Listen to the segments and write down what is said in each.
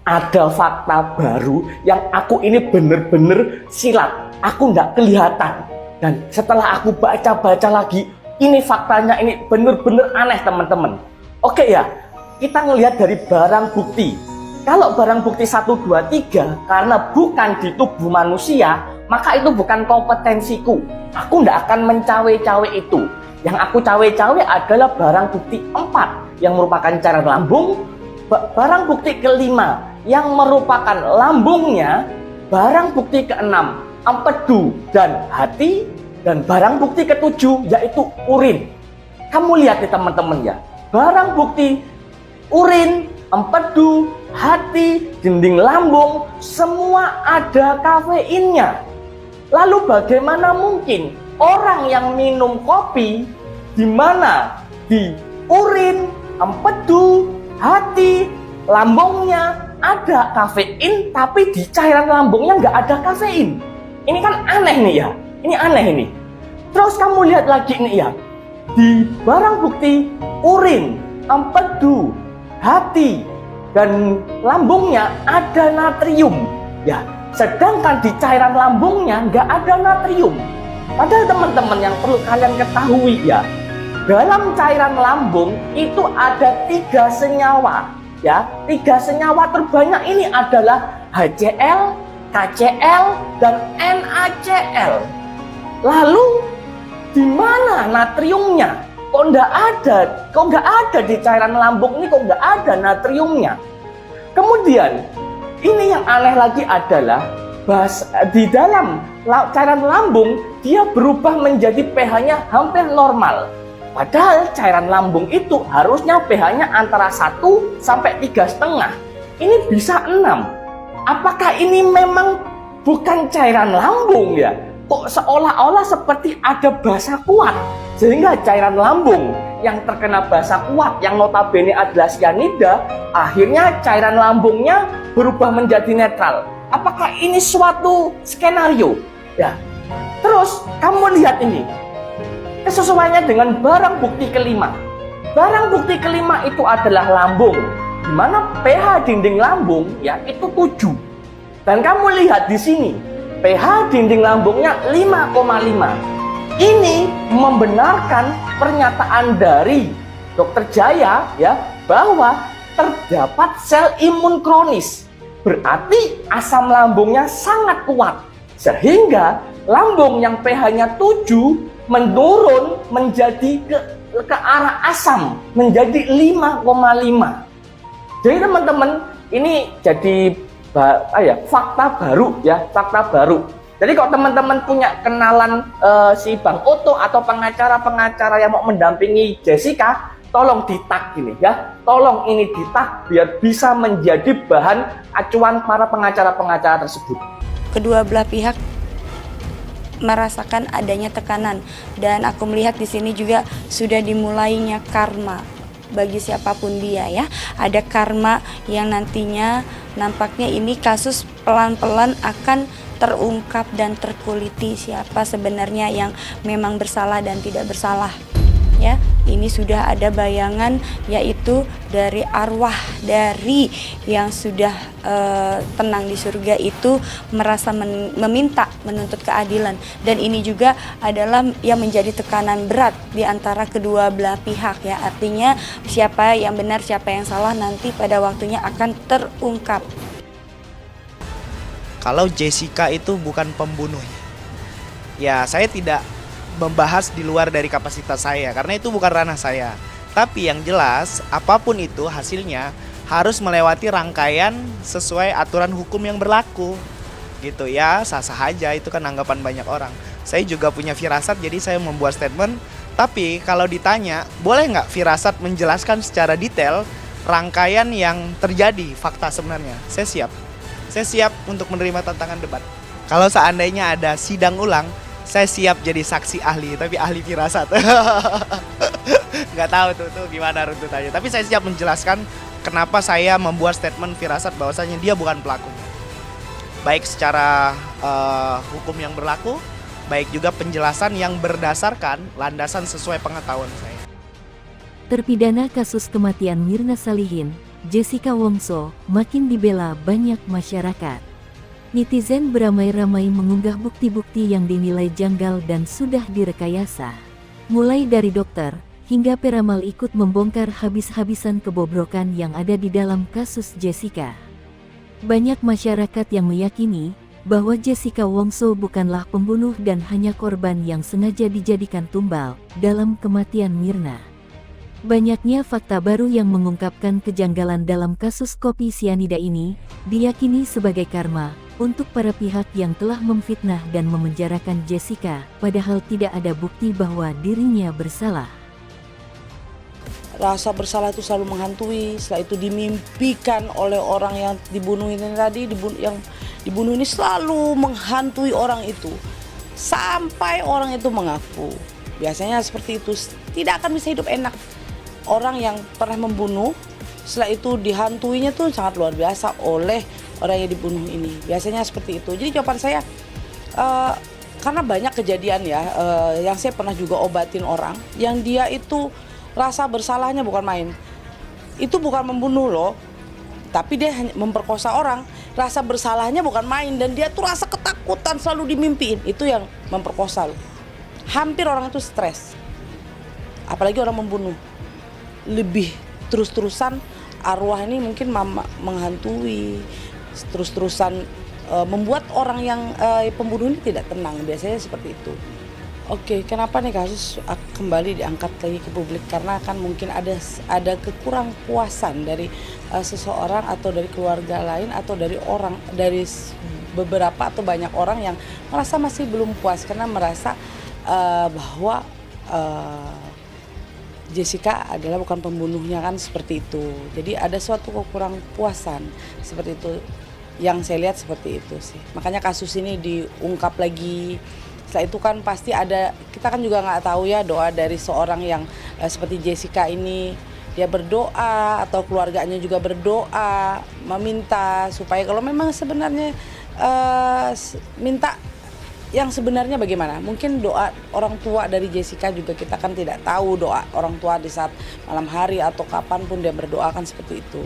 ada fakta baru yang aku ini bener-bener silat. Aku nggak kelihatan. Dan setelah aku baca-baca lagi, ini faktanya ini bener-bener aneh teman-teman. Oke ya, kita ngelihat dari barang bukti. Kalau barang bukti 1, 2, 3 karena bukan di tubuh manusia, maka itu bukan kompetensiku. Aku nggak akan mencawe-cawe itu. Yang aku cawe-cawe adalah barang bukti 4 yang merupakan cairan lambung. Barang bukti kelima yang merupakan lambungnya. Barang bukti keenam empedu dan hati. Dan barang bukti ketujuh yaitu urin. Kamu lihat nih teman-teman ya, barang bukti urin, empedu, hati, dinding lambung, semua ada kafeinnya. Lalu bagaimana mungkin orang yang minum kopi, di mana di urin, empedu, hati, lambungnya ada kafein, tapi di cairan lambungnya nggak ada kafein? Ini kan aneh nih ya, ini aneh ini. Terus kamu lihat lagi nih ya, di barang bukti urin, empedu, hati, dan lambungnya ada natrium. Ya, sedangkan di cairan lambungnya nggak ada natrium. Padahal teman-teman yang perlu kalian ketahui ya, dalam cairan lambung itu ada 3 senyawa. Ya, 3 senyawa terbanyak ini adalah HCl, KCl, dan NaCl. Lalu di mana natriumnya? Kok nggak ada di cairan lambung ini, kok nggak ada natriumnya? Kemudian ini yang aneh lagi adalah di dalam cairan lambung dia berubah menjadi pH-nya hampir normal. Padahal cairan lambung itu harusnya pH-nya antara 1 sampai 3,5. Ini bisa 6. Apakah ini memang bukan cairan lambung ya? Kok seolah-olah seperti ada basa kuat, sehingga cairan lambung yang terkena basa kuat yang notabene adalah cyanida, akhirnya cairan lambungnya berubah menjadi netral. Apakah ini suatu skenario? Ya. Terus kamu lihat ini, kesesuaiannya dengan barang bukti kelima. Barang bukti kelima itu adalah lambung, di mana pH dinding lambung ya itu 7. Dan kamu lihat di sini, pH dinding lambungnya 5,5. Ini membenarkan pernyataan dari Dr. Jaya ya, bahwa terdapat sel imun kronis. Berarti asam lambungnya sangat kuat, sehingga lambung yang pH-nya 7 menurun menjadi ke arah asam, menjadi 5,5. Jadi teman-teman, ini jadi fakta baru ya, fakta baru. Jadi kalau teman-teman punya kenalan si Bang Oto atau pengacara-pengacara yang mau mendampingi Jessica, tolong di-tag ini ya. Tolong ini di-tag biar bisa menjadi bahan acuan para pengacara-pengacara tersebut. Kedua belah pihak merasakan adanya tekanan, dan aku melihat di sini juga sudah dimulainya karma bagi siapapun dia ya. Ada karma yang nantinya nampaknya ini kasus pelan-pelan akan terungkap dan terkuliti siapa sebenarnya yang memang bersalah dan tidak bersalah. Ya, ini sudah ada bayangan, yaitu dari arwah dari yang sudah tenang di surga itu merasa meminta menuntut keadilan, dan ini juga adalah yang menjadi tekanan berat di antara kedua belah pihak ya. Artinya siapa yang benar siapa yang salah nanti pada waktunya akan terungkap. Kalau Jessica itu bukan pembunuhnya, ya saya tidak membahas di luar dari kapasitas saya karena itu bukan ranah saya. Tapi yang jelas apapun itu hasilnya harus melewati rangkaian sesuai aturan hukum yang berlaku. Gitu ya, sah-sah aja, itu kan anggapan banyak orang. Saya juga punya firasat jadi saya membuat statement. Tapi kalau ditanya, boleh nggak firasat menjelaskan secara detail rangkaian yang terjadi, fakta sebenarnya? Saya siap. Saya siap untuk menerima tantangan debat. Kalau seandainya ada sidang ulang, saya siap jadi saksi ahli, tapi ahli firasat. Nggak tahu tuh gimana runtutannya. Tapi saya siap menjelaskan kenapa saya membuat statement firasat bahwasanya dia bukan pelaku. Baik secara hukum yang berlaku, baik juga penjelasan yang berdasarkan landasan sesuai pengetahuan saya. Terpidana kasus kematian Mirna Salihin, Jessica Wongso, makin dibela banyak masyarakat. Netizen beramai-ramai mengunggah bukti-bukti yang dinilai janggal dan sudah direkayasa. Mulai dari dokter, hingga peramal ikut membongkar habis-habisan kebobrokan yang ada di dalam kasus Jessica. Banyak masyarakat yang meyakini bahwa Jessica Wongso bukanlah pembunuh dan hanya korban yang sengaja dijadikan tumbal dalam kematian Mirna. Banyaknya fakta baru yang mengungkapkan kejanggalan dalam kasus kopi sianida ini diyakini sebagai karma untuk para pihak yang telah memfitnah dan memenjarakan Jessica, padahal tidak ada bukti bahwa dirinya bersalah. Rasa bersalah itu selalu menghantui, setelah itu dimimpikan oleh orang yang dibunuh ini tadi, yang dibunuh ini selalu menghantui orang itu sampai orang itu mengaku. Biasanya seperti itu, tidak akan bisa hidup enak. Orang yang pernah membunuh, setelah itu dihantuinya tuh sangat luar biasa oleh orang yang dibunuh ini. Biasanya seperti itu. Jadi jawaban saya, karena banyak kejadian ya, yang saya pernah juga obatin orang, yang dia itu rasa bersalahnya bukan main. Itu bukan membunuh loh, tapi dia hanya memperkosa orang. Rasa bersalahnya bukan main, dan dia tuh rasa ketakutan selalu dimimpiin. Itu yang memperkosa loh. Hampir orang itu stres. Apalagi orang membunuh. Lebih terus-terusan arwah ini mungkin menghantui, terus-terusan membuat orang yang pembunuh ini tidak tenang. Biasanya seperti itu. Oke, kenapa nih kasus kembali diangkat lagi ke publik? Karena kan mungkin ada kekurang puasan dari seseorang atau dari keluarga lain atau dari beberapa atau banyak orang yang merasa masih belum puas karena merasa bahwa Jessica adalah bukan pembunuhnya, kan seperti itu. Jadi ada suatu kekurang puasan seperti itu yang saya lihat seperti itu sih. Makanya kasus ini diungkap lagi. Setelah itu kan pasti ada, kita kan juga nggak tahu ya doa dari seorang yang seperti Jessica ini. Dia berdoa atau keluarganya juga berdoa meminta supaya kalau memang sebenarnya minta yang sebenarnya bagaimana? Mungkin doa orang tua dari Jessica juga kita kan tidak tahu doa orang tua di saat malam hari atau kapanpun dia berdoa kan seperti itu.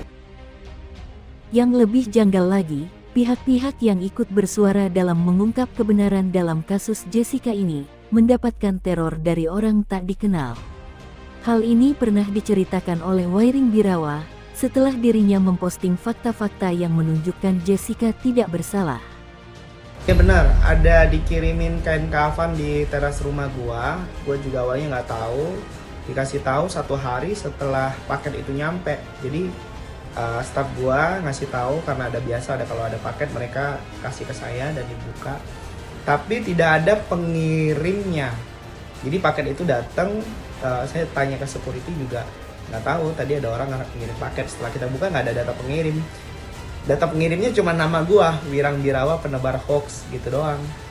Yang lebih janggal lagi, pihak-pihak yang ikut bersuara dalam mengungkap kebenaran dalam kasus Jessica ini mendapatkan teror dari orang tak dikenal. Hal ini pernah diceritakan oleh Wairing Birawa setelah dirinya memposting fakta-fakta yang menunjukkan Jessica tidak bersalah. Ya benar, ada dikirimin kain kafan di teras rumah gua juga awalnya nggak tahu, dikasih tahu 1 hari setelah paket itu nyampe. Jadi staf gua ngasih tahu karena ada kalau ada paket mereka kasih ke saya dan dibuka. Tapi tidak ada pengirimnya. Jadi paket itu datang, saya tanya ke security juga nggak tahu. Tadi ada orang ngirim paket, setelah kita buka nggak ada data pengirim. Data pengirimnya cuma nama gua, Wirang Birawa penebar hoax gitu doang.